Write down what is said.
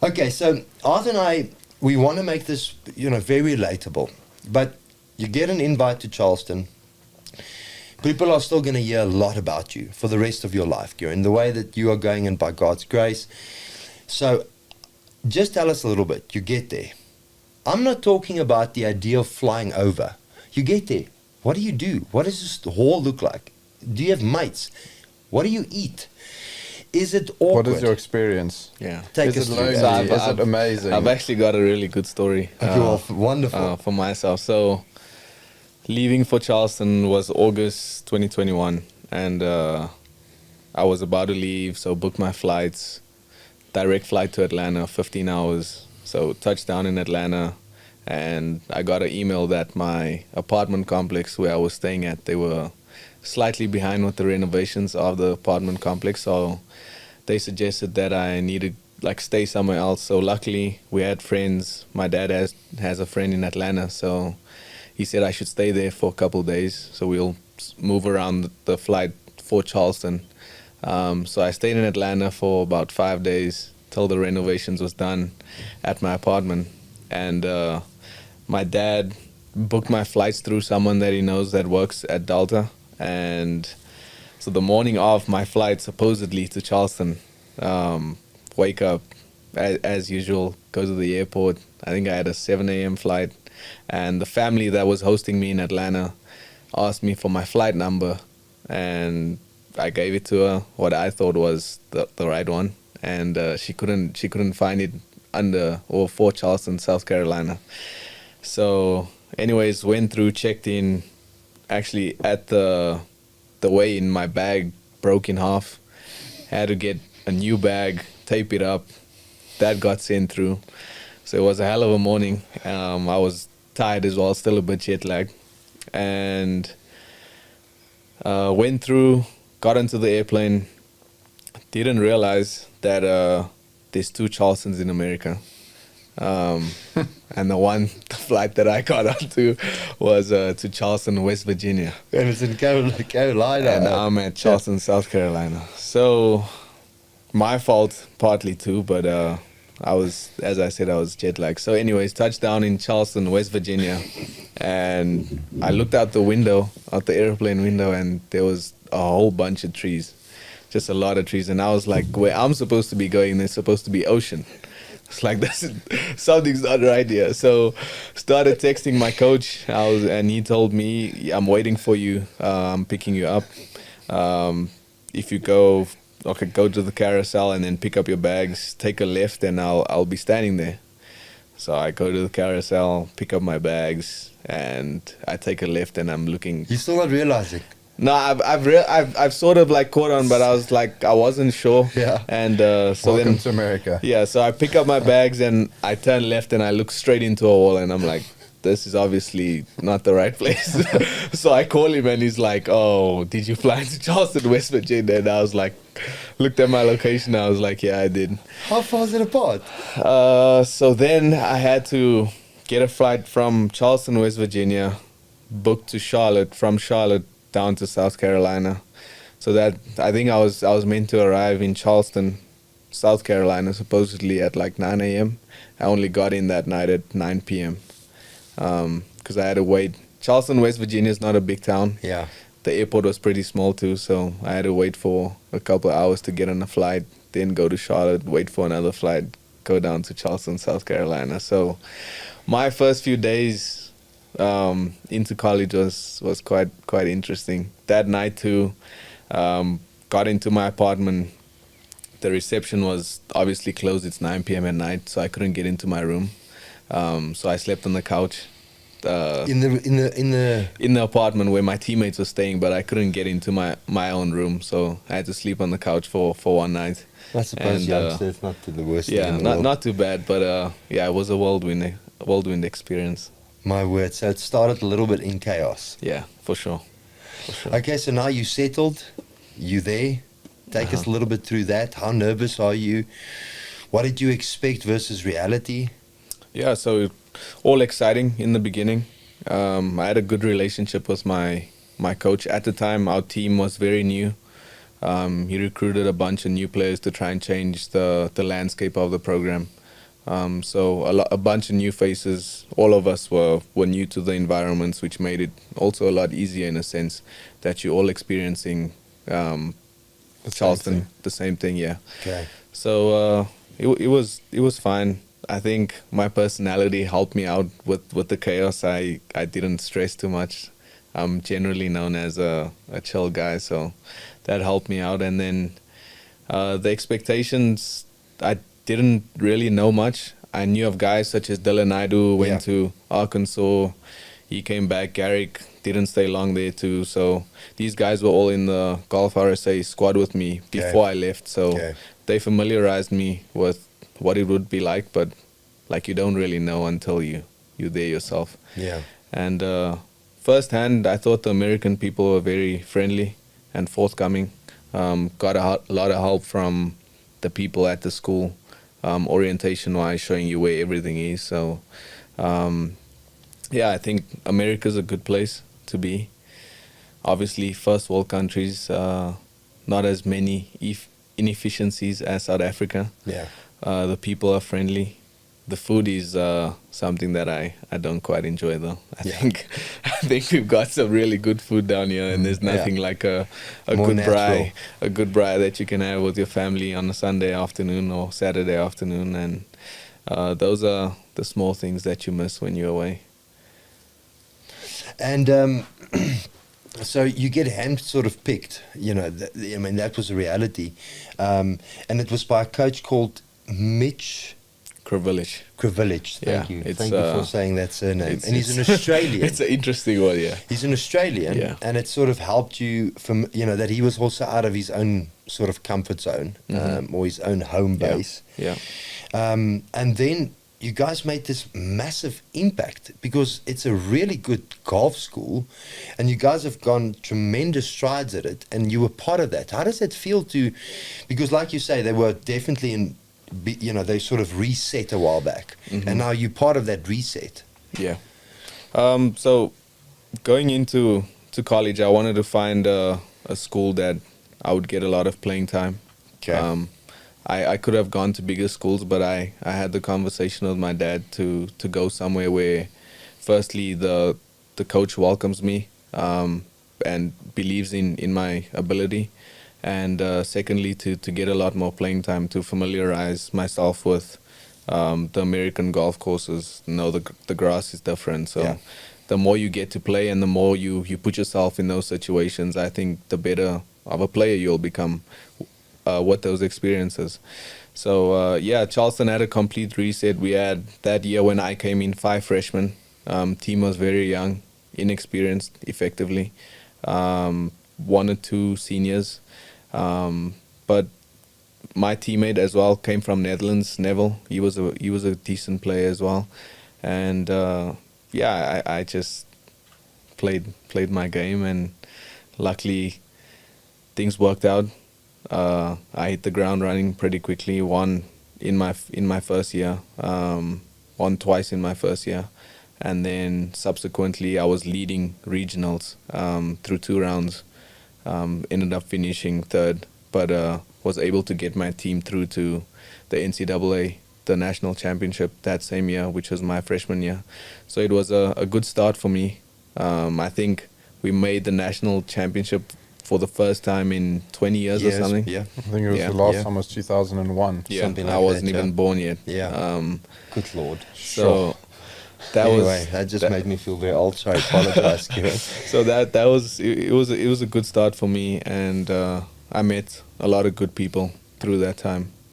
Okay, so Arthur and I, we want to make this, very relatable. But you get an invite to Charleston. People are still going to hear a lot about you for the rest of your life, Kieron, the way that you are going and by God's grace. So just tell us a little bit. You get there. I'm not talking about the idea of flying over. You get there. What do you do? What does this hall look like? Do you have mates? What do you eat? Is it awkward? What is your experience? Yeah. Take Is us it through lonely? that. Is it amazing? I've actually got a really good story. Wonderful. For myself. So, leaving for Charleston was August 2021, and I was about to leave, so booked my flights. Direct flight to Atlanta, 15 hours. So touchdown in Atlanta, and I got an email that my apartment complex where I was staying at, they were slightly behind with the renovations of the apartment complex. So they suggested that I needed stay somewhere else. So luckily we had friends. My dad has a friend in Atlanta, so he said I should stay there for a couple of days. So we'll move around the flight for Charleston. So I stayed in Atlanta for about 5 days till the renovations was done at my apartment. And my dad booked my flights through someone that he knows that works at Delta. And so the morning of my flight, supposedly to Charleston, wake up as usual, go to the airport. I think I had a 7 a.m. flight. And the family that was hosting me in Atlanta asked me for my flight number. And I gave it to her, what I thought was the right one, and she couldn't find it under or for Charleston, South Carolina. So, anyways, went through, checked in. Actually, at the weigh-in, my bag broke in half. Had to get a new bag, tape it up. That got sent through. So it was a hell of a morning. I was tired as well, still a bit jet lagged, and went through. Got into the airplane, didn't realize that there's 2 Charlestons in America. And the flight that I got onto was to Charleston, West Virginia. And it's in Carolina. And I'm at Charleston, South Carolina. So, my fault partly too, but as I said, I was jet lagged. So anyways, touchdown in Charleston, West Virginia. And I looked out the airplane window, and there was a whole bunch of trees, just a lot of trees. And I was like, where I'm supposed to be going, there's supposed to be ocean. It's like, something's not right here. So started texting my coach, and he told me, I'm waiting for you, I'm picking you up. If you go to the carousel and then pick up your bags, take a left, and I'll be standing there. So I go to the carousel, pick up my bags, and I take a left, and I'm looking. You're still not realizing? No, I've sort of caught on, but I wasn't sure. Yeah. And so Welcome to America. Yeah, so I pick up my bags and I turn left and I look straight into a wall, and I'm like, this is obviously not the right place. So I call him and he's like, oh, did you fly to Charleston, West Virginia? And I was like, looked at my location. I was like, yeah, I did. How far is it apart? So then I had to get a flight from Charleston, West Virginia, booked to Charlotte, from Charlotte down to South Carolina. So that I think I was meant to arrive in Charleston, South Carolina, supposedly at 9 a.m. I only got in that night at 9 p.m. Because I had to wait. Charleston, West Virginia is not a big town. Yeah. The airport was pretty small too, so I had to wait for a couple of hours to get on a flight, then go to Charlotte, wait for another flight, go down to Charleston, South Carolina. So my first few days into college was quite interesting. That night too, got into my apartment. The reception was obviously closed. It's 9 p.m. at night, so I couldn't get into my room. So I slept on the couch. In the apartment where my teammates were staying, but I couldn't get into my own room, so I had to sleep on the couch for one night. I suppose it's not the worst thing yeah, in the world. not too bad, but it was a whirlwind experience. My word. So it started a little bit in chaos. Yeah, for sure. Okay, so now you settled, you there. Take us a little bit through that. How nervous are you? What did you expect versus reality? Yeah, so all exciting in the beginning. I had a good relationship with my coach. At the time, our team was very new. He recruited a bunch of new players to try and change the landscape of the program. So a bunch of new faces. All of us were new to the environments, which made it also a lot easier in a sense that you're all experiencing Charleston, the same thing. Yeah. Okay. So it was fine. I think my personality helped me out with the chaos. I didn't stress too much. I'm generally known as a chill guy, so that helped me out. And then the expectations, I didn't really know much. I knew of guys such as Dylan Naidu, went to Arkansas. He came back. Garrick didn't stay long there too. So these guys were all in the Golf RSA squad with me before I left. So they familiarized me with what it would be like, but like you don't really know until you're there yourself. Yeah. And firsthand, I thought the American people were very friendly and forthcoming. Got a lot of help from the people at the school, orientation-wise, showing you where everything is. So, I think America's a good place to be. Obviously, first world countries, not as many inefficiencies as South Africa. Yeah. The people are friendly. The food is something that I don't quite enjoy though. I think we've got some really good food down here, and there's nothing like a good braai that you can have with your family on a Sunday afternoon or Saturday afternoon, and those are the small things that you miss when you're away. And so you get hand sort of picked, that was a reality. And it was by a coach called Mitch Krivilic. Thank you for saying that surname. And he's an Australian. It's an interesting one, yeah. He's an Australian, and it sort of helped you from, that he was also out of his own sort of comfort zone, or his own home base. Yeah. And then you guys made this massive impact because it's a really good golf school, and you guys have gone tremendous strides at it, and you were part of that. How does that feel because like you say, they were definitely they sort of reset a while back, and now you're part of that reset. Yeah. So going into college, I wanted to find a school that I would get a lot of playing time. Okay. I could have gone to bigger schools, but I had the conversation with my dad to go somewhere where, firstly, the coach welcomes me and believes in my ability, and secondly, to get a lot more playing time, to familiarize myself with the American golf courses. The grass is different, so the more you get to play and the more you put yourself in those situations, I think the better of a player you'll become with those experiences. So Charleston had a complete reset. We had that year when I came in 5 freshmen. Team was very young, inexperienced, effectively. 1 or 2 seniors. But my teammate as well came from Netherlands, Neville. He was a decent player as well, and I just played my game, and luckily things worked out. I hit the ground running pretty quickly. Won in my first year, won twice in my first year, and then subsequently I was leading regionals through 2 rounds. Ended up finishing 3rd, but was able to get my team through to the NCAA, the national championship that same year, which was my freshman year. So it was a good start for me. I think we made the national championship for the first time in 20 years or something. Yeah, I think it was the last time was 2001. Yeah, something like I wasn't that, even born yet. Yeah. Good Lord. So that just made me feel very old. So I apologize, Kieron. So it was a good start for me, and I met a lot of good people through that time.